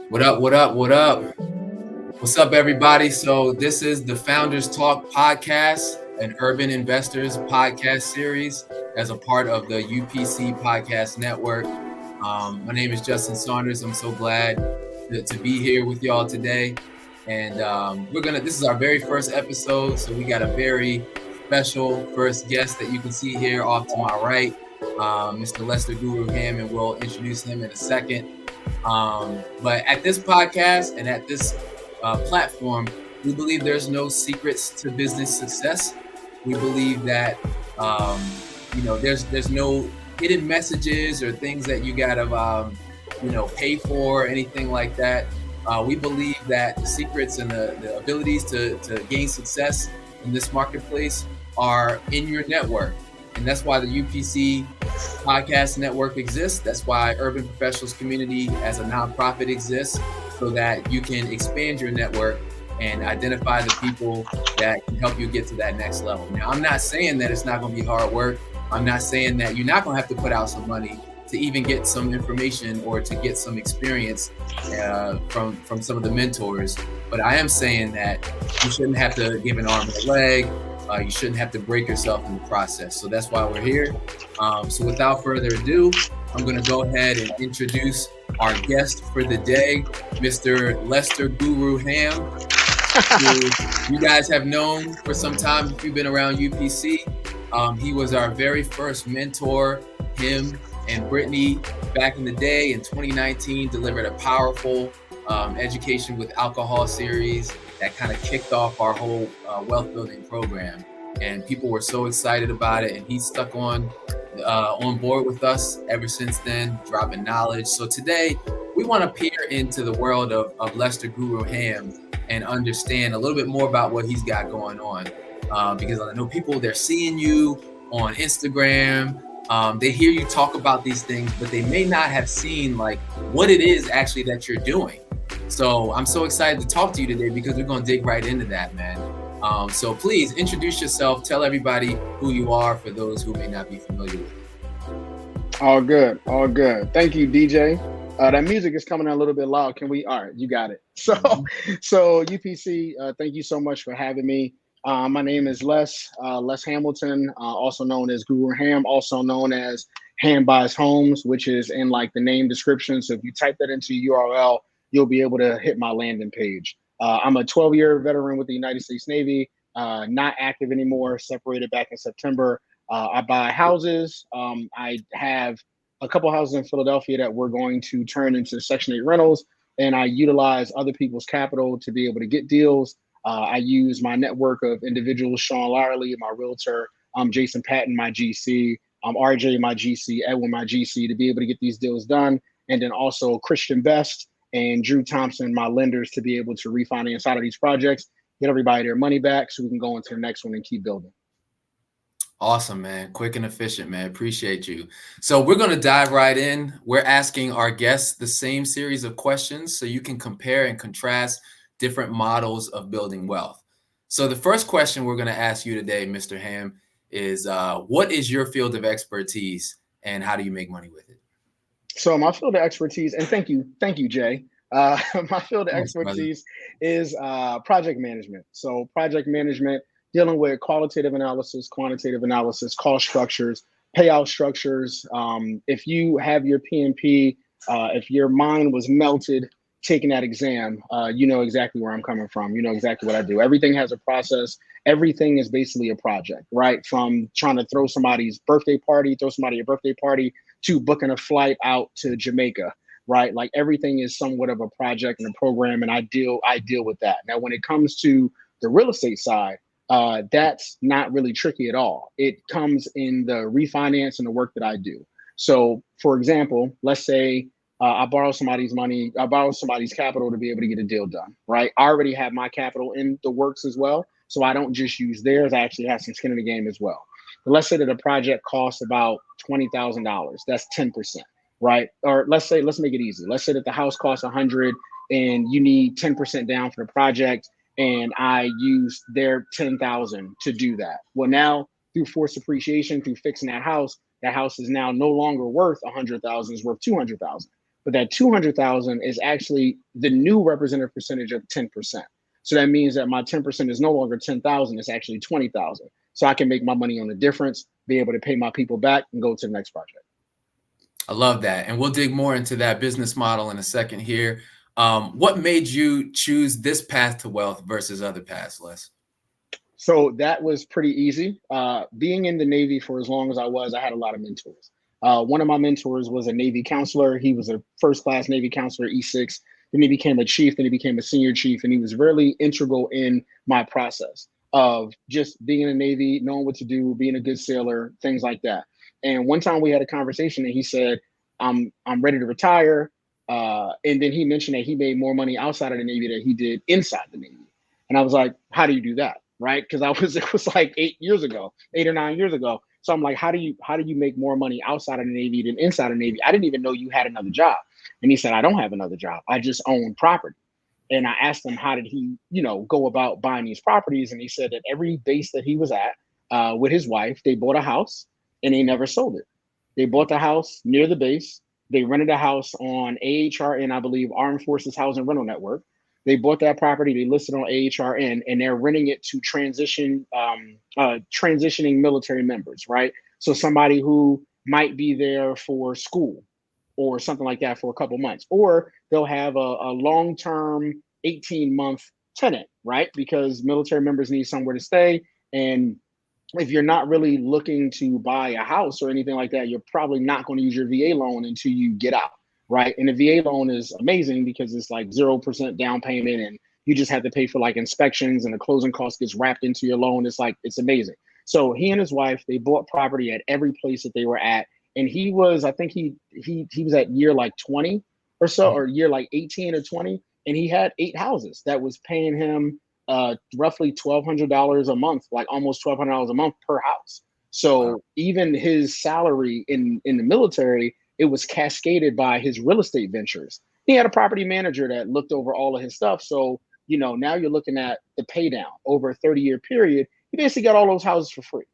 What up? What up? What up? What's up, everybody? So, this is the Founders Talk podcast, an urban investors podcast series as a part of the UPC Podcast Network. My name is Justin Saunders. I'm so glad to be here with y'all today. And this is our very first episode. So, we got a very special first guest that you can see here off to my right, Mr. Lester Guru Ham, and we'll introduce him in a second. But at this podcast and at this platform, we believe there's no secrets to business success. We believe that there's no hidden messages or things that you gotta pay for or anything like that. We believe that the secrets and the abilities to gain success in this marketplace are in your network. And that's why the UPC Podcast Network exists. That's why Urban Professionals Community as a nonprofit exists, so that you can expand your network and identify the people that can help you get to that next level. Now, I'm not saying that it's not going to be hard work. I'm not saying that you're not going to have to put out some money to even get some information or to get some experience from some of the mentors. But I am saying that you shouldn't have to give an arm and a leg. You shouldn't have to break yourself in the process. So that's why we're here. So without further ado, I'm going to go ahead and introduce our guest for the day, Mr. Lester Guru Ham, who you guys have known for some time if you've been around UPC. He was our very first mentor. Him and Brittany back in the day in 2019 delivered a powerful education with alcohol series that kind of kicked off our whole wealth building program, and people were so excited about it, and he's stuck on board with us ever since then, dropping knowledge. So today we want to peer into the world of Lester Guru Ham and understand a little bit more about what he's got going on, because I know people, they're seeing you on Instagram, they hear you talk about these things, but they may not have seen like what it is actually that you're doing. So I'm so excited to talk to you today because we're going to dig right into that, man. So please introduce yourself. Tell everybody who you are for those who may not be familiar with you. All good. All good. Thank you, DJ. That music is coming in a little bit loud. All right, you got it. So UPC, thank you so much for having me. My name is Les Hamilton, also known as Guru Ham, also known as Ham Buys Homes, which is in like the name description. So if you type that into URL, you'll be able to hit my landing page. I'm a 12-year veteran with the United States Navy, not active anymore, separated back in September. I buy houses. I have a couple houses in Philadelphia that we're going to turn into Section 8 rentals, and I utilize other people's capital to be able to get deals. I use my network of individuals, Sean Larley, my realtor, Jason Patton, my GC, RJ, my GC, Edwin, my GC, to be able to get these deals done. And then also Christian Best and Drew Thompson, my lenders, to be able to refinance out of these projects, get everybody their money back so we can go into the next one and keep building. Awesome, man. Quick and efficient, man. Appreciate you. So we're going to dive right in. We're asking our guests the same series of questions so you can compare and contrast different models of building wealth. So the first question we're going to ask you today, Mr. Ham, is what is your field of expertise and how do you make money with it? So my field of expertise, and thank you, Jay. My field of expertise is project management. So project management, dealing with qualitative analysis, quantitative analysis, cost structures, payout structures. If you have your PMP, if your mind was melted taking that exam, you know exactly where I'm coming from. You know exactly what I do. Everything has a process. Everything is basically a project, right? From trying to throw somebody a birthday party to booking a flight out to Jamaica, right? Like everything is somewhat of a project and a program, and I deal with that. Now, when it comes to the real estate side, that's not really tricky at all. It comes in the refinance and the work that I do. So, for example, let's say I borrow somebody's money, I borrow somebody's capital to be able to get a deal done, right? I already have my capital in the works as well, so I don't just use theirs. I actually have some skin in the game as well. But let's say that a project costs about $20,000. That's 10%, right? Or let's make it easy. Let's say that the house costs 100 and you need 10% down for the project, and I use their 10,000 to do that. Well, now through forced appreciation, through fixing that house is now no longer worth 100,000, it's worth 200,000. but that 200,000 is actually the new representative percentage of 10%. So that means that my 10% is no longer 10,000, it's actually 20,000. So I can make my money on the difference, be able to pay my people back and go to the next project. I love that. And we'll dig more into that business model in a second here. What made you choose this path to wealth versus other paths, Les? So that was pretty easy. Being in the Navy for as long as I was, I had a lot of mentors. One of my mentors was a Navy counselor. He was a first class Navy counselor, E6. Then he became a chief, then he became a senior chief, and he was really integral in my process of just being in the Navy, knowing what to do, being a good sailor, things like that. And one time we had a conversation and he said, I'm ready to retire. And then he mentioned that he made more money outside of the Navy than he did inside the Navy. And I was like, how do you do that? Right? Because it was like 8 or 9 years ago. So I'm like, how do you make more money outside of the Navy than inside of the Navy? I didn't even know you had another job. And he said, I don't have another job. I just own property. And I asked him, how did he, go about buying these properties? And he said that every base that he was at with his wife, they bought a house and they never sold it. They bought the house near the base. They rented a house on AHRN, I believe, Armed Forces Housing Rental Network. They bought that property, they listed on AHRN, and they're renting it to transitioning military members, right? So somebody who might be there for school or something like that for a couple months, or they'll have a long-term 18-month tenant, right? Because military members need somewhere to stay. And if you're not really looking to buy a house or anything like that, you're probably not going to use your VA loan until you get out. Right. And the VA loan is amazing because it's like 0% down payment and you just have to pay for like inspections and the closing cost gets wrapped into your loan. It's amazing. So he and his wife, they bought property at every place that they were at. And he was, I think he was at year like 20 or so, or year like 18 or 20. And he had 8 houses that was paying him roughly $1,200 a month, like almost $1,200 a month per house. So even his salary in the military, it was cascaded by his real estate ventures. He had a property manager that looked over all of his stuff. So, now you're looking at the pay down over a 30-year period. He basically got all those houses for free.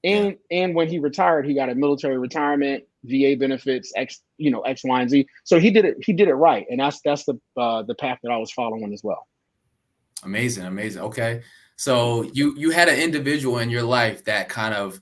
And when he retired, he got a military retirement, VA benefits, X, X, Y, and Z. So he did it right. And that's the path that I was following as well. Amazing. Okay. So you had an individual in your life that kind of,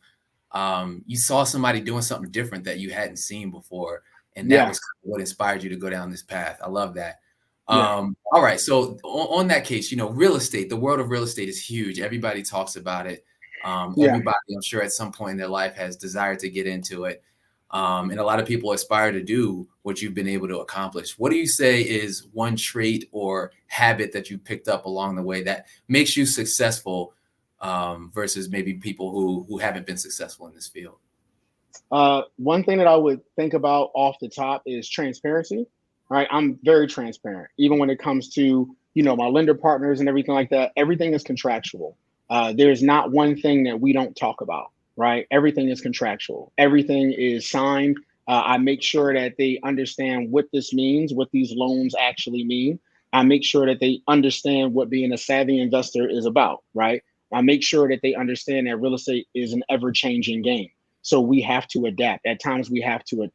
you saw somebody doing something different that you hadn't seen before. And that was what inspired you to go down this path. I love that. All right. So on that case, real estate, the world of real estate is huge. Everybody talks about it. Everybody, I'm sure at some point in their life has desired to get into it. And a lot of people aspire to do what you've been able to accomplish. What do you say is one trait or habit that you picked up along the way that makes you successful versus maybe people who haven't been successful in this field? One thing that I would think about off the top is transparency. Right, I'm very transparent, even when it comes to my lender partners and everything like that. Everything is contractual. There's not one thing that we don't talk about. Right, everything is contractual. Everything is signed. I make sure that they understand what this means, what these loans actually mean. I make sure that they understand what being a savvy investor is about. Right. I make sure that they understand that real estate is an ever-changing game. So we have to adapt. At times we have to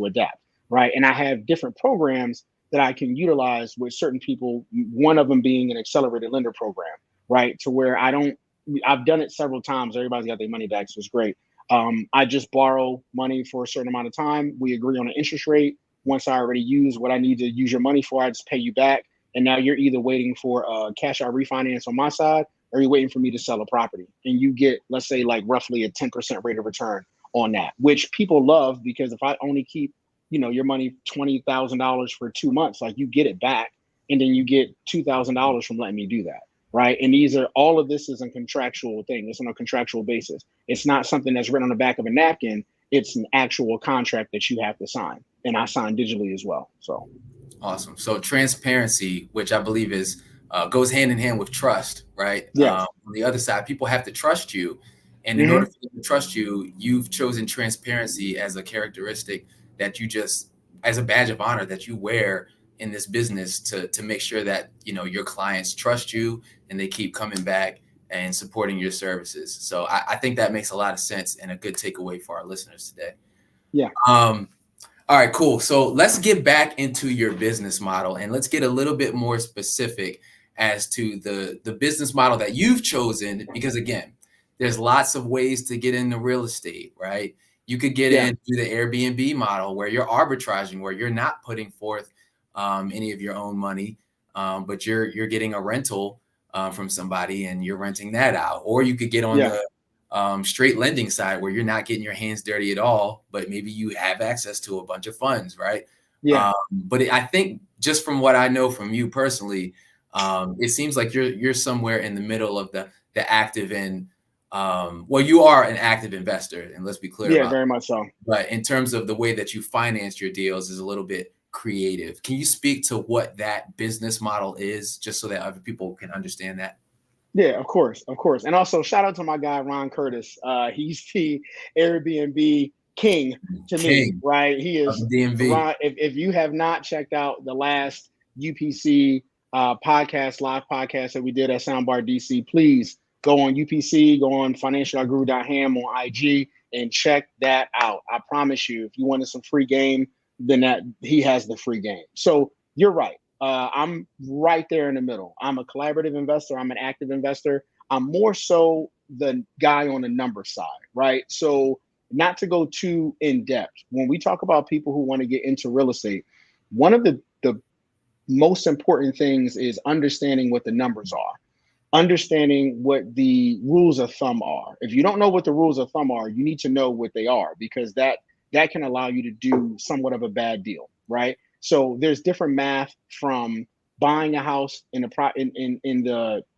adapt, right? And I have different programs that I can utilize with certain people, one of them being an accelerated lender program, right? To where I've done it several times. Everybody's got their money back, so it's great. I just borrow money for a certain amount of time. We agree on an interest rate. Once I already use what I need to use your money for, I just pay you back. And now you're either waiting for a cash out refinance on my side, or you're waiting for me to sell a property. And you get, let's say, like roughly a 10% rate of return on that, which people love, because if I only keep, your money $20,000 for 2 months, like you get it back, and then you get $2,000 from letting me do that. Right. And all of this is a contractual thing. It's on a contractual basis. It's not something that's written on the back of a napkin. It's an actual contract that you have to sign. And I sign digitally as well. So awesome. So transparency, which I believe is goes hand in hand with trust, right? Yes. On the other side, people have to trust you. And in order for them to trust you, you've chosen transparency as a characteristic that you just, as a badge of honor that you wear in this business to make sure that, your clients trust you and they keep coming back and supporting your services. So I think that makes a lot of sense and a good takeaway for our listeners today. Yeah. All All right, cool. So let's get back into your business model and let's get a little bit more specific as to the business model that you've chosen. Because again, there's lots of ways to get into real estate, right? You could get into the Airbnb model where you're arbitraging, where you're not putting forth any of your own money, but you're getting a rental from somebody and you're renting that out. Or you could get on the straight lending side where you're not getting your hands dirty at all, but maybe you have access to a bunch of funds, right? But I think just from what I know from you personally, it seems like you're somewhere in the middle of the active and well, you are an active investor, and let's be clear about very much so. But in terms of the way that you finance your deals is a little bit creative. Can you speak to what that business model is, just so that other people can understand that? Yeah, of course. And also shout out to my guy, Ron Curtis. He's the Airbnb king to me, right? He is DMV. Ron. If you have not checked out the last UPC live podcast that we did at Soundbar DC, please go on UPC, go on financialguru.ham on IG and check that out. I promise you, if you wanted some free game, then he has the free game. So you're right. I'm right there in the middle. I'm a collaborative investor. I'm an active investor. I'm more so the guy on the number side, right? So not to go too in depth, when we talk about people who want to get into real estate, one of the most important things is understanding what the numbers are, understanding what the rules of thumb are. If you don't know what the rules of thumb are, you need to know what they are, because that can allow you to do somewhat of a bad deal, right? So there's different math from buying a house in the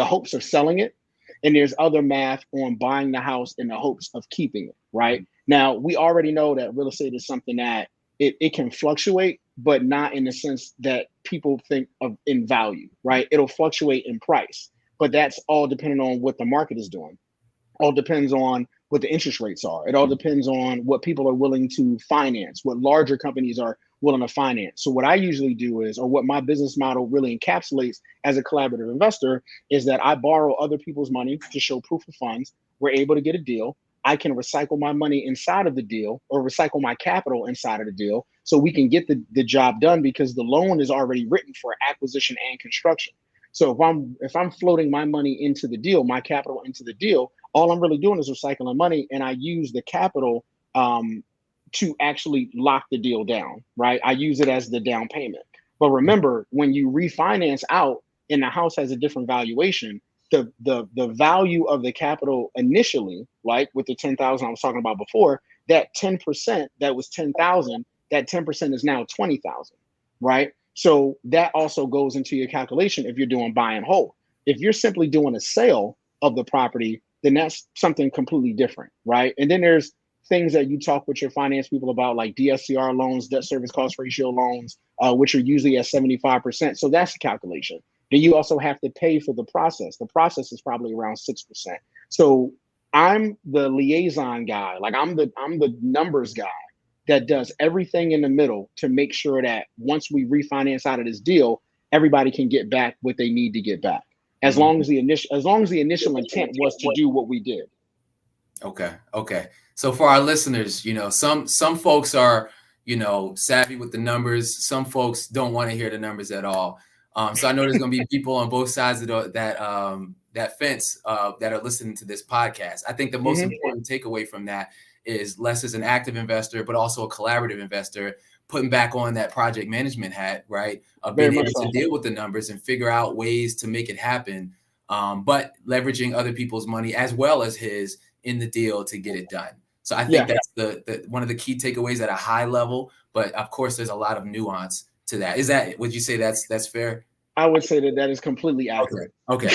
hopes of selling it, and there's other math on buying the house in the hopes of keeping it, right? Now, we already know that real estate is something that it can fluctuate, but not in the sense that people think of in value, right? It'll fluctuate in price, but that's all depending on what the market is doing. All depends on what the interest rates are. It all depends on what people are willing to finance, what larger companies are willing to finance. So what I usually do is, or what my business model really encapsulates as a collaborative investor, is that I borrow other people's money to show proof of funds. We're able to get a deal. I can recycle my money inside of the deal, or recycle my capital inside of the deal, so we can get the job done, because the loan is already written for acquisition and construction. So if I'm floating my money into the deal, my capital into the deal, all I'm really doing is recycling money, and I use the capital to actually lock the deal down, right? I use it as the down payment. But remember, when you refinance out and the house has a different valuation, the value of the capital initially, like with the 10,000 I was talking about before, that 10% that was 10,000, that 10% is now 20,000, right? So that also goes into your calculation if you're doing buy and hold. If you're simply doing a sale of the property, then that's something completely different, right? And then there's things that you talk with your finance people about, like DSCR loans, debt service cost ratio loans, which are usually at 75%. So that's the calculation. Then you also have to pay for the process. The process is probably around 6%. So I'm the liaison guy. Like I'm the numbers guy that does everything in the middle to make sure that once we refinance out of this deal, everybody can get back what they need to get back. As long as the initial intent was to do what we did. Okay. So for our listeners, some folks are, savvy with the numbers. Some folks don't want to hear the numbers at all. So I know there's going to be people on both sides of that fence that are listening to this podcast. I think the most important takeaway from that is Les is an active investor, but also a collaborative investor, putting back on that project management hat, right? Being able to deal with the numbers and figure out ways to make it happen, but leveraging other people's money as well as his in the deal to get it done. So I think that's the one of the key takeaways at a high level, but of course there's a lot of nuance to that. Would you say that's fair? I would say that is completely accurate. Okay.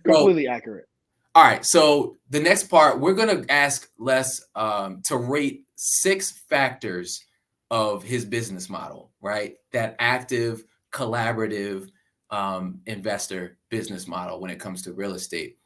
Completely accurate. All right. So the next part, we're going to ask Les to rate 6 factors of his business model, right? That active, collaborative investor business model when it comes to real estate.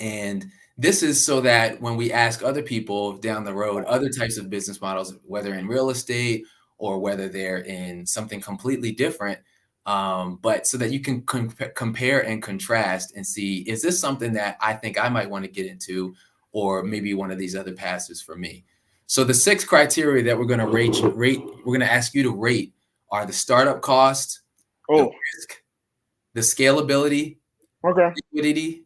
And this is so that when we ask other people down the road, other types of business models, whether in real estate or whether they're in something completely different, but so that you can compare and contrast and see, is this something that I think I might want to get into, or maybe one of these other paths is for me? So the 6 criteria that we're going to we're going to ask you to rate are the startup cost, the risk, the scalability, liquidity,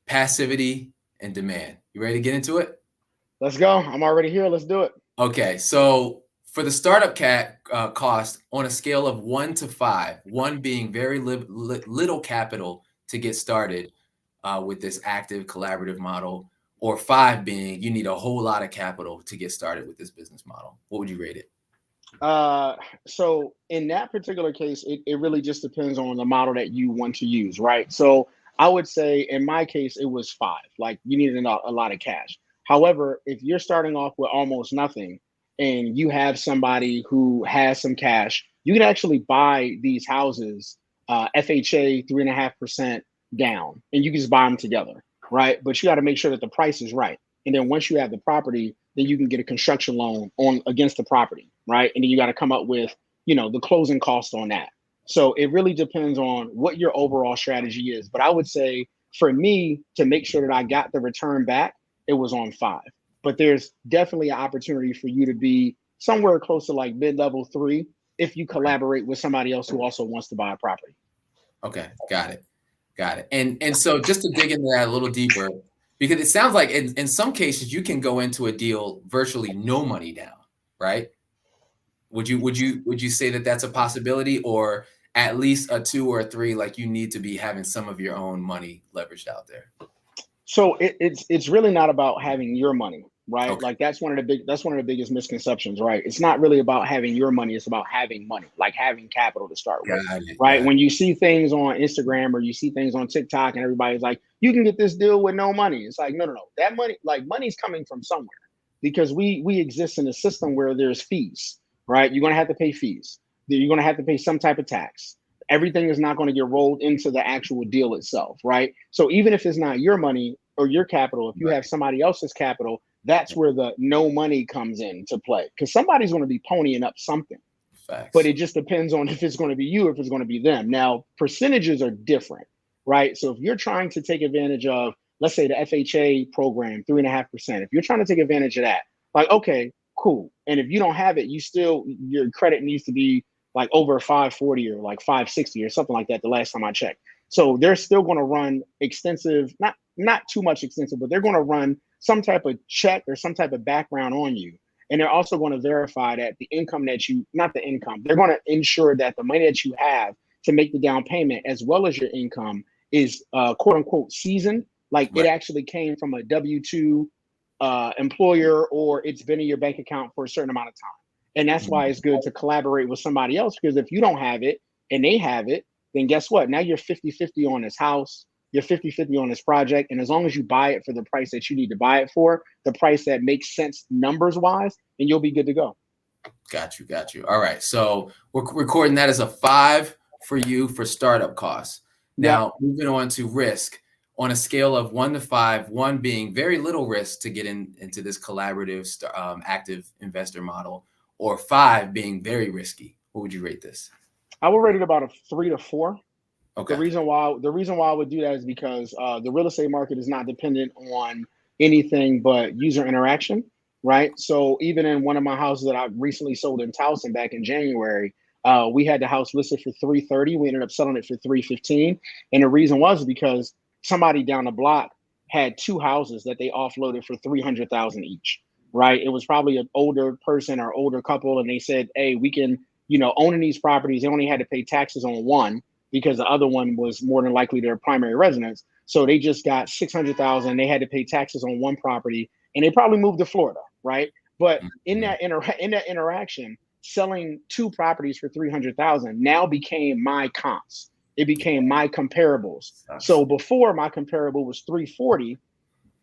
passivity, and demand. You ready to get into it? Let's go. I'm already here. Let's do it. Okay. So for the startup cost on a scale of 1 to 5, 1 being very little capital to get started with this active collaborative model, or 5 being you need a whole lot of capital to get started with this business model, what would you rate it? So in that particular case, it really just depends on the model that you want to use, right? So I would say in my case, it was 5. Like you needed a lot of cash. However, if you're starting off with almost nothing and you have somebody who has some cash, you can actually buy these houses, FHA 3.5% down, and you can just buy them together, right? But you got to make sure that the price is right. And then once you have the property, then you can get a construction loan on against the property, right? And then you got to come up with, the closing cost on that. So it really depends on what your overall strategy is. But I would say for me to make sure that I got the return back, it was on 5. But there's definitely an opportunity for you to be somewhere close to like mid-level 3 if you collaborate with somebody else who also wants to buy a property. Okay, got it. And so just to dig into that a little deeper, because it sounds like in some cases you can go into a deal virtually no money down, right? Would you say that that's a possibility, or at least a 2 or a 3, like you need to be having some of your own money leveraged out there? So it's really not about having your money, right? Okay. Like that's one of the biggest misconceptions, right? It's not really about having your money, it's about having money, like having capital to start with. Right. When you see things on Instagram or you see things on TikTok and everybody's like, you can get this deal with no money. It's like, no. That money, like money's coming from somewhere, because we exist in a system where there's fees, right? You're gonna have to pay fees. You're gonna have to pay some type of tax. Everything is not going to get rolled into the actual deal itself, right? So even if it's not your money or your capital, if you have somebody else's capital, that's where the no money comes into play, because somebody's going to be ponying up something. Facts. But it just depends on if it's going to be you or if it's going to be them. Now, percentages are different, right? So if you're trying to take advantage of, let's say, the FHA program, 3.5%, if you're trying to take advantage of that, like, okay, cool. And if you don't have it, your credit needs to be like over 540 or like 560 or something like that the last time I checked. So they're still going to run extensive, not too much extensive, but they're going to run some type of check or some type of background on you. And they're also going to verify that the income that they're going to ensure that the money that you have to make the down payment as well as your income is quote unquote seasoned. Like it actually came from a W-2 employer, or it's been in your bank account for a certain amount of time. And that's why it's good to collaborate with somebody else, because if you don't have it and they have it, then guess what? Now you're 50-50 on this house, you're 50-50 on this project. And as long as you buy it for the price that you need to buy it for, the price that makes sense numbers wise, then you'll be good to go. Got you. All right. So we're recording that as a 5 for you for startup costs. Now, moving on to risk. On a scale of 1 to 5, 1 being very little risk to get into this collaborative active investor model, or 5 being very risky, what would you rate this? I would rate it about a 3 to 4. Okay. The reason why I would do that is because the real estate market is not dependent on anything but user interaction, right? So even in one of my houses that I recently sold in Towson back in January, we had the house listed for $330. We ended up selling it for $315, and the reason was because somebody down the block had 2 houses that they offloaded for $300,000 each. Right? It was probably an older person or older couple, and they said, "Hey, we can, owning these properties, they only had to pay taxes on one because the other one was more than likely their primary residence. So they just got $600,000. They had to pay taxes on one property, and they probably moved to Florida, right? But in that interaction, selling 2 properties for $300,000 now became my comps. It became my comparables. So before, my comparable was $340.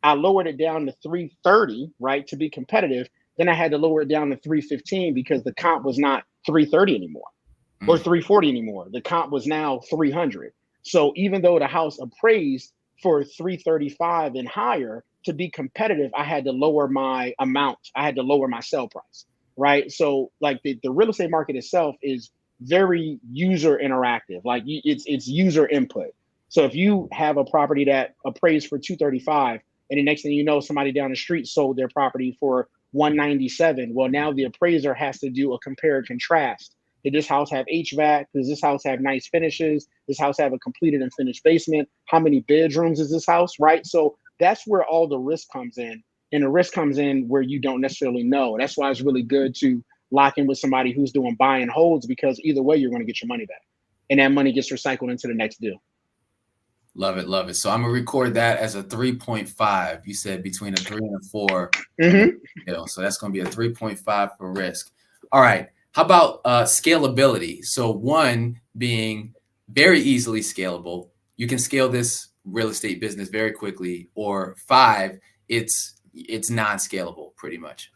I lowered it down to $330, right, to be competitive. Then I had to lower it down to $315 because the comp was not $330 anymore or $340 anymore. The comp was now $300. So even though the house appraised for $335 and higher, to be competitive, I had to lower my amount. I had to lower my sell price, right? So like the real estate market itself is very user interactive. Like it's user input. So if you have a property that appraised for $235, and the next thing you know, somebody down the street sold their property for 197. Well, now the appraiser has to do a compare and contrast. Did this house have HVAC? Does this house have nice finishes? This house have a completed and finished basement? How many bedrooms is this house, right? So that's where all the risk comes in. And the risk comes in where you don't necessarily know. That's why it's really good to lock in with somebody who's doing buy and holds, because either way, you're going to get your money back. And that money gets recycled into the next deal. Love it. Love it. So I'm going to record that as a 3.5. You said between a 3 and a 4. Mm-hmm. So that's going to be a 3.5 for risk. All right. How about scalability? So 1 being very easily scalable. You can scale this real estate business very quickly. Or 5, it's non-scalable pretty much.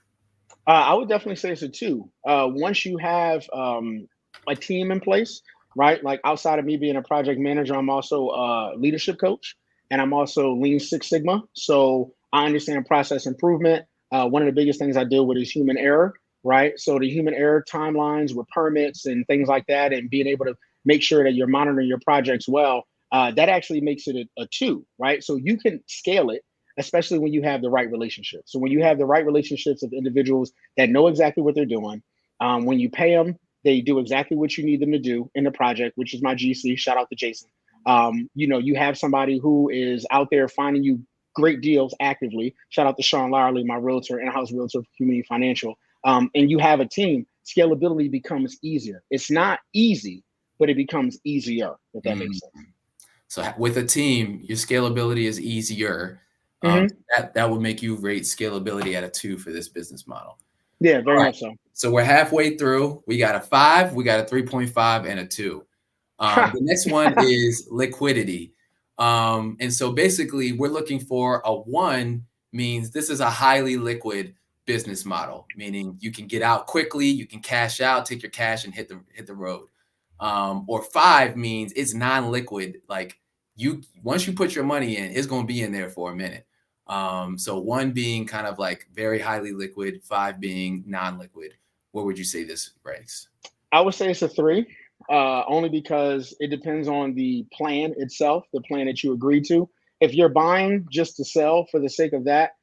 I would definitely say it's a 2. Once you have a team in place, right? Like outside of me being a project manager, I'm also a leadership coach, and I'm also Lean Six Sigma. So I understand process improvement. One of the biggest things I deal with is human error, right? So the human error timelines with permits and things like that, and being able to make sure that you're monitoring your projects well, that actually makes it a 2, right? So you can scale it, especially when you have the right relationships. So when you have the right relationships of individuals that know exactly what they're doing, when you pay them, they do exactly what you need them to do in the project, which is my GC. Shout out to Jason. You have somebody who is out there finding you great deals actively. Shout out to Sean Lowerly, my realtor, in-house realtor for Community Financial. And you have a team. Scalability becomes easier. It's not easy, but it becomes easier, if that makes sense. So with a team, your scalability is easier. That would make you rate scalability at a 2 for this business model. Yeah, very much so. So we're halfway through. We got a 5, we got a 3.5, and a 2. The next one is liquidity. And so basically, we're looking for a 1 means this is a highly liquid business model, meaning you can get out quickly, you can cash out, take your cash, and hit the road. Or 5 means it's non-liquid. Like once you put your money in, it's going to be in there for a minute. So 1 being kind of like very highly liquid, 5 being non-liquid. Where would you say this ranks? I would say it's a 3, only because it depends on the plan itself, the plan that you agreed to. If you're buying just to sell for the sake of that,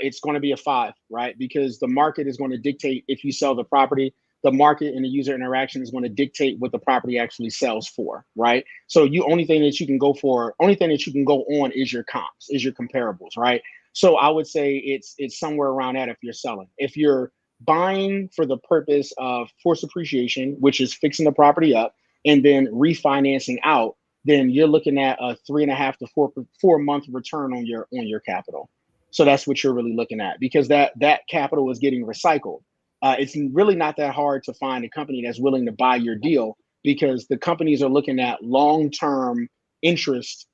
it's going to be a 5, right? Because the market is going to dictate if you sell the property. The market and the user interaction is going to dictate what the property actually sells for, right? So only thing that you can go on is your comps, is your comparables, right? So I would say it's somewhere around that if you're selling. If you're buying for the purpose of forced appreciation, which is fixing the property up and then refinancing out, then you're looking at a 3.5 to 4 month return on your capital. So that's what you're really looking at, because that capital is getting recycled. It's really not that hard to find a company that's willing to buy your deal, because the companies are looking at long-term interest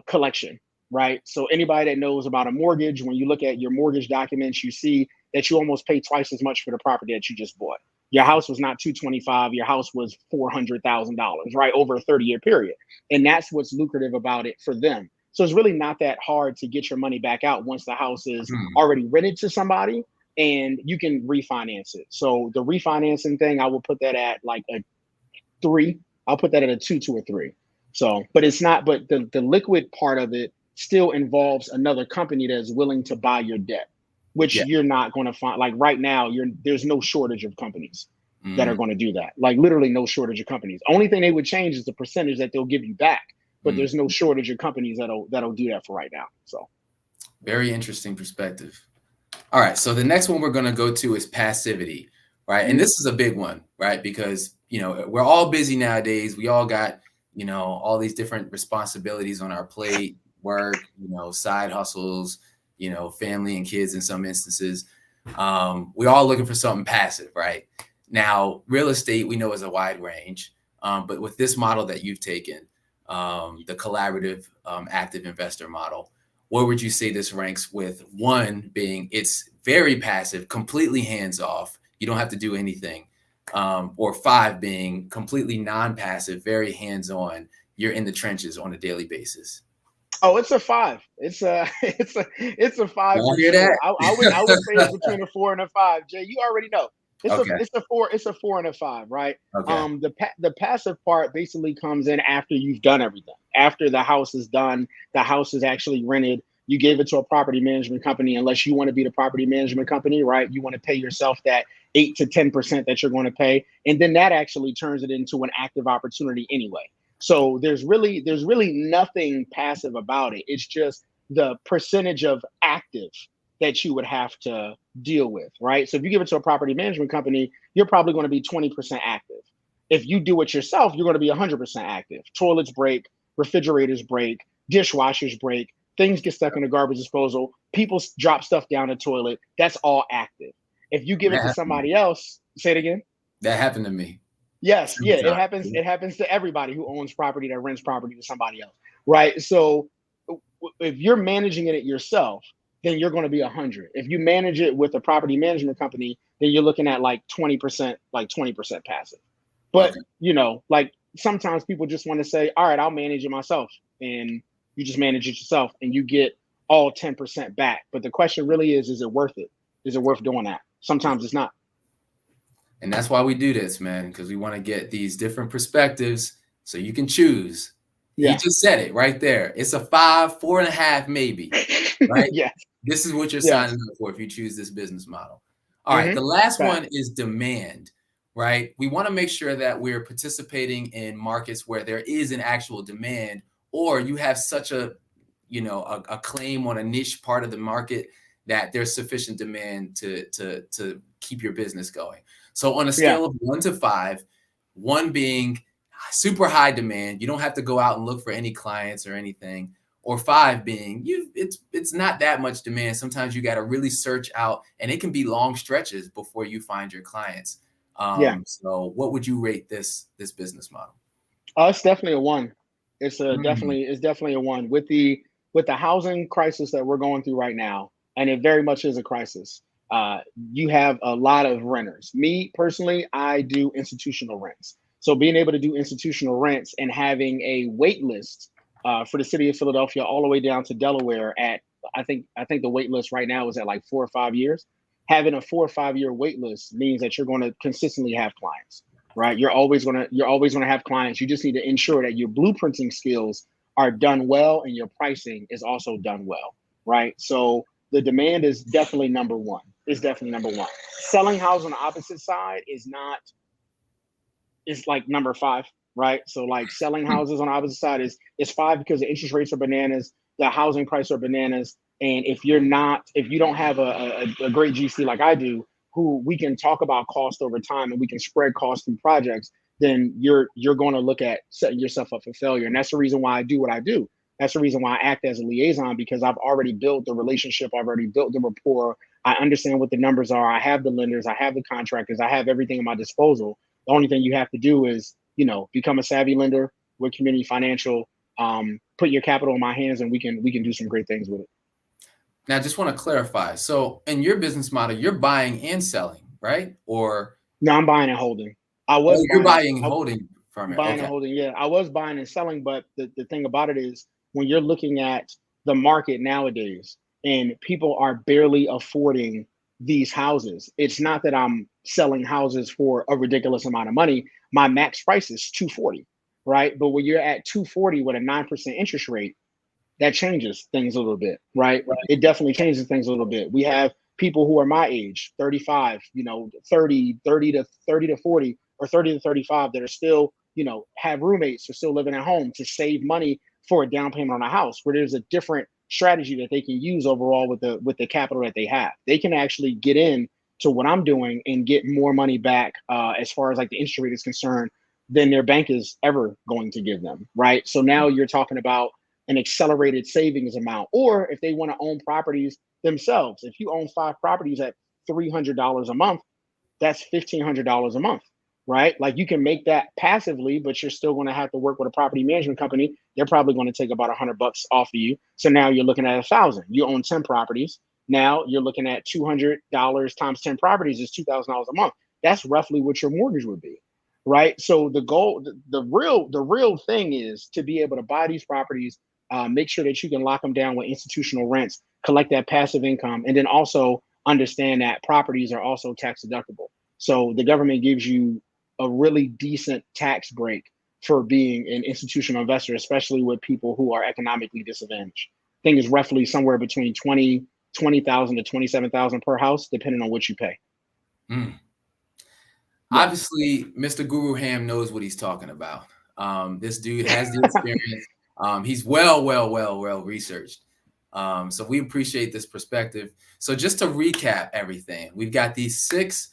collection, right? So anybody that knows about a mortgage, when you look at your mortgage documents, you see that you almost pay twice as much for the property that you just bought. Your house was not $225, your house was $400,000, right? Over a 30-year period. And that's what's lucrative about it for them. So it's really not that hard to get your money back out once the house is already rented to somebody and you can refinance it. So the refinancing thing, I will put that at like a 3. I'll put that at a 2 to a 3. So, but it's not, but the liquid part of it still involves another company that is willing to buy your debt, which you're not going to find. Like right now, there's no shortage of companies that are going to do that. Like literally no shortage of companies. Only thing they would change is the percentage that they'll give you back, but there's no shortage of companies that'll do that for right now. So very interesting perspective. All right. So the next one we're going to go to is passivity, right? And this is a big one, right? Because, we're all busy nowadays. We all got, all these different responsibilities on our plate, work, side hustles, family and kids in some instances. We're all looking for something passive, right? Now, real estate, we know, is a wide range. But with this model that you've taken, the collaborative active investor model, where would you say this ranks, with 1 being it's very passive, completely hands off, you don't have to do anything, or 5 being completely non-passive, very hands-on, you're in the trenches on a daily basis? Oh, it's a 5. It's a 5 for hear sure. that? I would say it's between a 4 and a 5. Jay, you already know. It's a 4. It's a 4 and a 5, right? Okay. The passive part basically comes in after you've done everything. After the house is done, the house is actually rented. You gave it to a property management company, unless you want to be the property management company, right? You want to pay yourself that 8 to 10% that you're going to pay. And then that actually turns it into an active opportunity anyway. So there's really nothing passive about it. It's just the percentage of active that you would have to deal with, right? So if you give it to a property management company, you're probably going to be 20% active. If you do it yourself, you're going to be 100% active. Toilets break, refrigerators break, dishwashers break, things get stuck in the garbage disposal, people drop stuff down the toilet. That's all active. If you give it to somebody else, say it again. That happened to me. Yes, yeah, it happens. It happens to everybody who owns property that rents property to somebody else, right? So if you're managing it yourself, then you're going to be 100. If you manage it with a property management company, then you're looking at like 20%, passive. But like sometimes people just want to say, all right, I'll manage it myself, and you just manage it yourself, and you get all 10% back. But the question really is it worth it? Is it worth doing that? Sometimes it's not. And that's why we do this, man, because we want to get these different perspectives so you can choose. Yeah. You just said it right there. It's a 5, 4.5, maybe, right? Yes. This is what you're signing up for if you choose this business model. All right. The last one is demand, right? We want to make sure that we're participating in markets where there is an actual demand, or you have such a claim on a niche part of the market that there's sufficient demand to keep your business going. So on a scale of 1 to 5, 1 being super high demand, you don't have to go out and look for any clients or anything, or 5 being it's not that much demand. Sometimes you got to really search out, and it can be long stretches before you find your clients. So what would you rate this business model? It's definitely a 1. It's definitely a 1 with the housing crisis that we're going through right now, and it very much is a crisis. You have a lot of renters. Me personally, I do institutional rents. So being able to do institutional rents and having a wait list for the city of Philadelphia all the way down to Delaware at I think the wait list right now is at like 4 or 5 years. Having a 4 or 5 year wait list means that you're going to consistently have clients, right? You're always going to have clients. You just need to ensure that your blueprinting skills are done well and your pricing is also done well, right? So the demand is definitely number 1. Selling house on the opposite side is like number 5, right? So like selling houses on the opposite side is 5 because the interest rates are bananas, the housing price are bananas. And if you don't have a great GC like I do, who we can talk about cost over time and we can spread costs through projects, then you're going to look at setting yourself up for failure. And that's the reason why I do what I do. That's the reason why I act as a liaison, because I've already built the relationship. I've already built the rapport. I understand what the numbers are. I have the lenders. I have the contractors. I have everything at my disposal. The only thing you have to do is, become a savvy lender with Community Financial, put your capital in my hands, and we can do some great things with it. Now, I just want to clarify. So in your business model, you're buying and selling, right? Or no, I'm buying and holding. You're buying and holding from it. Buying and holding, yeah. I was buying and selling, but the thing about it is when you're looking at the market nowadays and people are barely affording these houses, it's not that I'm selling houses for a ridiculous amount of money. My max price is $240, right? But when you're at $240 with a 9% interest rate, that changes things a little bit, right? It definitely changes things a little bit. We have people who are my age, 35, 30 to 40 or 30 to 35 that are still, have roommates or still living at home to save money for a down payment on a house, where there's a different strategy that they can use overall with the capital that they have. They can actually get in to what I'm doing and get more money back as far as like the interest rate is concerned than their bank is ever going to give them, right? So now you're talking about an accelerated savings amount. Or if they want to own properties themselves, if you own 5 properties at $300 a month, that's $1,500 a month, right? Like you can make that passively, but you're still going to have to work with a property management company. They're probably going to take about $100 off of you. So now you're looking at $1,000. You own 10 properties. Now you're looking at $200 times 10 properties is $2,000 a month. That's roughly what your mortgage would be, right? So the goal, the real thing is to be able to buy these properties, make sure that you can lock them down with institutional rents, collect that passive income, and then also understand that properties are also tax deductible. So the government gives you a really decent tax break for being an institutional investor, especially with people who are economically disadvantaged. think is roughly somewhere between 20,000 to 27,000 per house, depending on what you pay. Mm. Yeah. Obviously, Mr. Guru Ham knows what he's talking about. This dude has the experience. He's well researched. So we appreciate this perspective. So just to recap everything, we've got these 6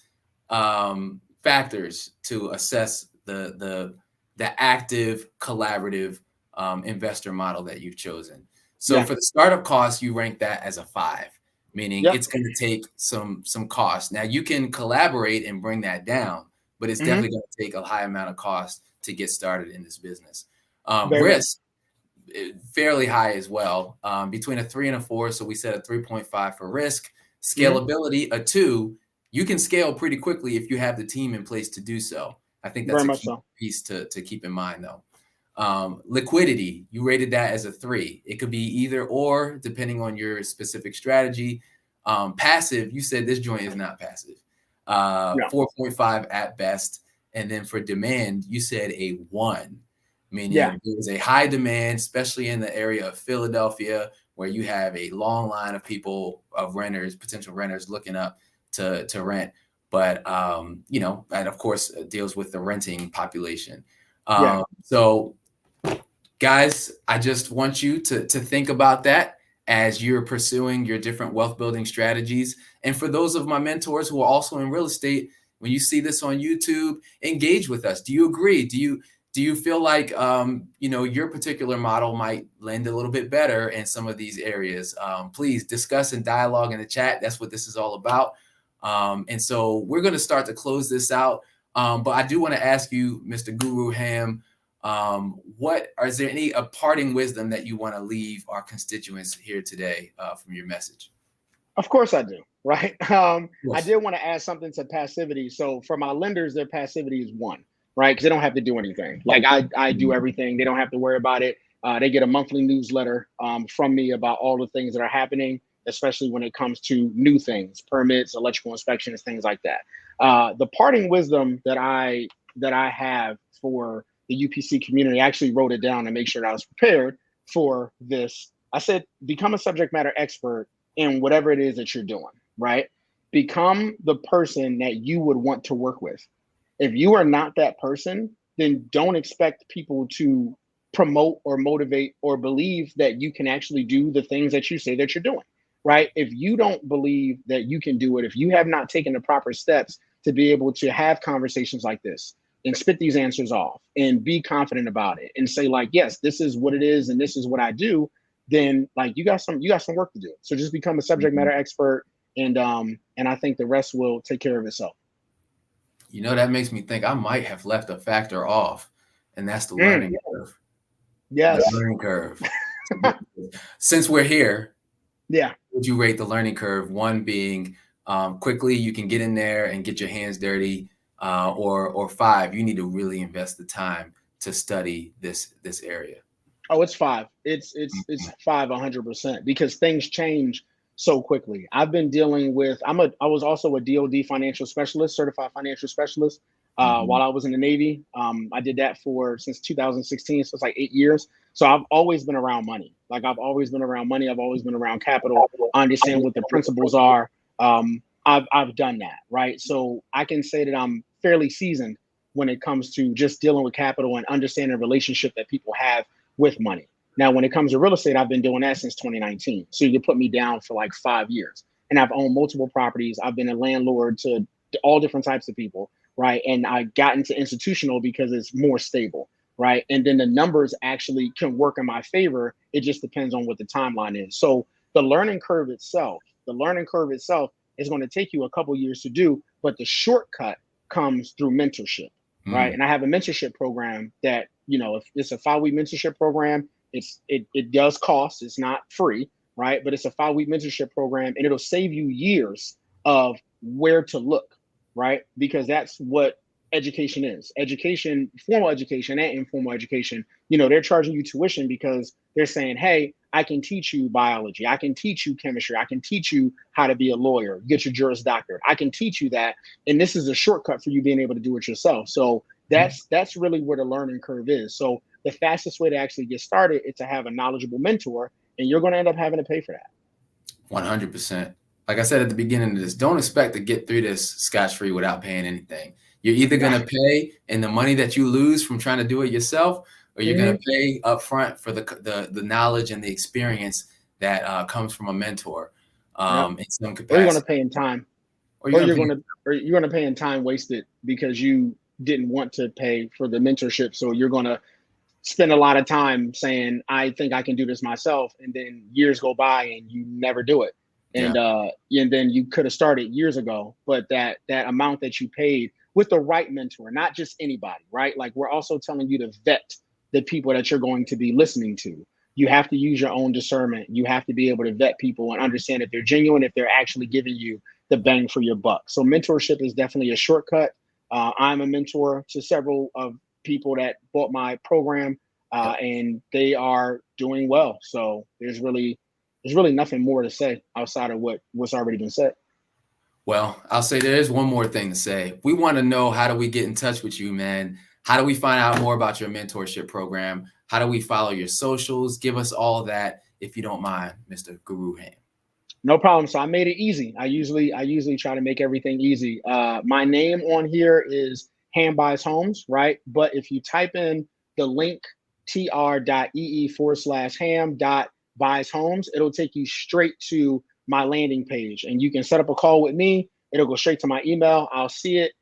factors to assess the active collaborative investor model that you've chosen. So for the startup cost, you rank that as a 5, meaning it's going to take some cost. Now you can collaborate and bring that down, but it's definitely going to take a high amount of cost to get started in this business. Risk, fairly high as well, between a 3 and a 4. So we said a 3.5 for risk. Scalability, a 2. You can scale pretty quickly if you have the team in place to do so. I think that's a key piece to keep in mind, though. Liquidity, you rated that as a 3. It could be either or, depending on your specific strategy. Passive, you said this joint is not passive. 4.5 at best. And then for demand, you said a 1, meaning there was a high demand, especially in the area of Philadelphia, where you have a long line of people, of renters, potential renters looking up to rent. But, and of course deals with the renting population. So guys, I just want you to think about that as you're pursuing your different wealth building strategies. And for those of my mentors who are also in real estate, when you see this on YouTube, engage with us. Do you agree? Do you feel like, your particular model might lend a little bit better in some of these areas? Please discuss and dialogue in the chat. That's what this is all about. And so we're going to start to close this out. But I do want to ask you, Mr. Guru Ham, is there any parting wisdom that you want to leave our constituents here today from your message? Of course I do, right? I did want to add something to passivity. So for my lenders, their passivity is 1, right? Because they don't have to do anything. Like I do everything. They don't have to worry about it. They get a monthly newsletter from me about all the things that are happening, especially when it comes to new things, permits, electrical inspections, things like that. The parting wisdom that I have for the UPC community, I actually wrote it down to make sure that I was prepared for this. I said, become a subject matter expert in whatever it is that you're doing, right? Become the person that you would want to work with. If you are not that person, then don't expect people to promote or motivate or believe that you can actually do the things that you say that you're doing, right? If you don't believe that you can do it, if you have not taken the proper steps to be able to have conversations like this and spit these answers off and be confident about it and say like, yes, this is what it is and this is what I do, then like you got some work to do. So just become a subject matter expert, and I think the rest will take care of itself. That makes me think I might have left a factor off, and that's the learning curve. Yes. The learning curve. Since we're here, would you rate the learning curve? 1 being quickly you can get in there and get your hands dirty, or 5, you need to really invest the time to study this area? Oh, it's 5. It's 5, 100%, because things change so quickly. I've been dealing with, I was also a DoD financial specialist, certified financial specialist, while I was in the Navy. I did that since 2016, so it's like 8 years. So I've always been around money. I've always been around capital. I understand what the principles are. I've done that, right? So I can say that I'm fairly seasoned when it comes to just dealing with capital and understanding the relationship that people have with money. Now, when it comes to real estate, I've been doing that since 2019. So you can put me down for like 5 years. And I've owned multiple properties. I've been a landlord to all different types of people, right? And I got into institutional because it's more stable, right? And then the numbers actually can work in my favor. It just depends on what the timeline is. So the learning curve itself is going to take you a couple years to do, but the shortcut comes through mentorship, right? And I have a mentorship program that, if it's a 5-week mentorship program, it does cost. It's not free, right? But it's a 5-week mentorship program, and it'll save you years of where to look, right? Because that's what education is. Education, formal education and informal education, they're charging you tuition because they're saying, hey, I can teach you biology. I can teach you chemistry. I can teach you how to be a lawyer, get your Juris Doctorate. I can teach you that. And this is a shortcut for you being able to do it yourself. So that's really where the learning curve is. So the fastest way to actually get started is to have a knowledgeable mentor and you're going to end up having to pay for that. 100%. Like I said at the beginning of this, don't expect to get through this scotch-free without paying anything. You're either going to pay in the money that you lose from trying to do it yourself, or you're going to pay up front for the knowledge and the experience that comes from a mentor in some capacity. Or you're going to pay in time. Or you're going to pay in time wasted because you didn't want to pay for the mentorship. So you're going to spend a lot of time saying, I think I can do this myself. And then years go by and you never do it. And then you could have started years ago, but that amount that you paid with the right mentor, not just anybody, right? Like, we're also telling you to vet the people that you're going to be listening to. You have to use your own discernment. You have to be able to vet people and understand if they're genuine, if they're actually giving you the bang for your buck. So mentorship is definitely a shortcut. I'm a mentor to several of people that bought my program, and they are doing well. So there's really nothing more to say outside of what's already been said. Well, I'll say there is one more thing to say. We want to know, how do we get in touch with you, man? How do we find out more about your mentorship program? How do we follow your socials? Give us all of that, if you don't mind, Mr. Guru Ham. No problem. So I made it easy. I usually try to make everything easy. My name on here is Ham Buys Homes, right? But if you type in the link tr.ee/ham.buys-homes, it'll take you straight to my landing page, and you can set up a call with me. It'll go straight to my email. I'll see it.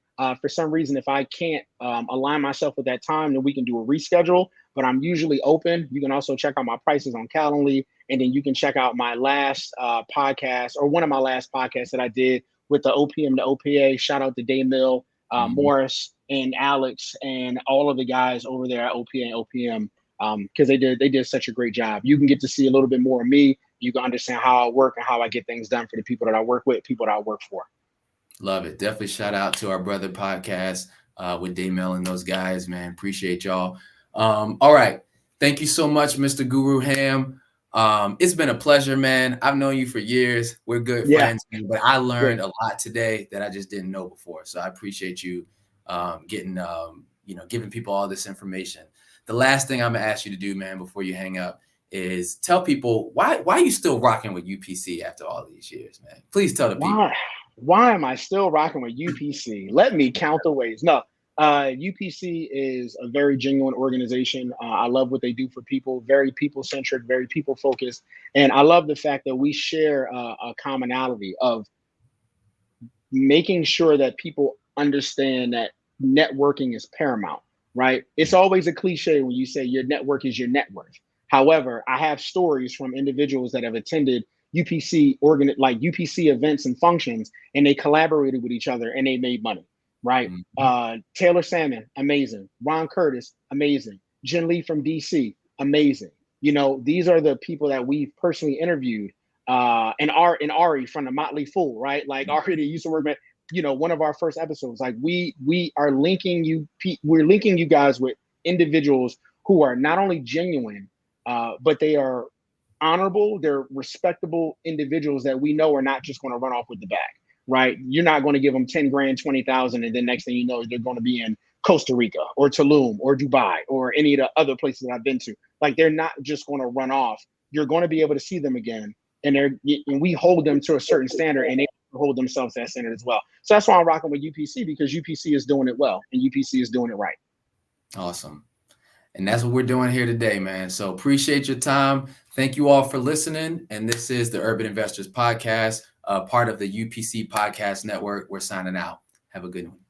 For some reason, if I can't align myself with that time, then we can do a reschedule, but I'm usually open. You can also check out my prices on Calendly, and then you can check out my last podcast, or one of my last podcasts that I did with the OPM to OPA. Shout out to Daymil, Morris, and Alex, and all of the guys over there at OPA and OPM, because they did such a great job. You can get to see a little bit more of me. You can understand how I work and how I get things done for the people that I work with, people that I work for. Love it. Definitely shout out to our brother podcast with Daymil and those guys, man. Appreciate y'all. All right. Thank you so much, Mr. Guru Ham. It's been a pleasure, man. I've known you for years. We're good friends, but I learned a lot today that I just didn't know before. So I appreciate you giving people all this information. The last thing I'm gonna ask you to do, man, before you hang up, is tell people why are you still rocking with UPC after all these years, man? Please tell the people. Why am I still rocking with UPC? Let me count the ways. No, UPC is a very genuine organization. I love what they do for people, very people-centric, very people-focused. And I love the fact that we share a commonality of making sure that people understand that networking is paramount, right? It's always a cliche when you say your network is your net worth. However, I have stories from individuals that have attended UPC events and functions, and they collaborated with each other and they made money, right? Taylor Salmon, amazing. Ron Curtis, amazing. Jen Lee from DC, amazing. These are the people that we've personally interviewed. And Ari from the Motley Fool, right? Like Ari that used to work at, one of our first episodes. Like we are linking we're linking you guys with individuals who are not only genuine, but they are honorable. They're respectable individuals that we know are not just going to run off with the bag, right? You're not going to give them 10 grand, 20,000. And then next thing you know, they're going to be in Costa Rica or Tulum or Dubai or any of the other places that I've been to. Like, they're not just going to run off. You're going to be able to see them again. And we hold them to a certain standard, and they hold themselves to that standard as well. So that's why I'm rocking with UPC, because UPC is doing it well and UPC is doing it right. Awesome. And that's what we're doing here today, man. So appreciate your time. Thank you all for listening. And this is the Urban Investors Podcast, part of the UPC Podcast Network. We're signing out. Have a good one.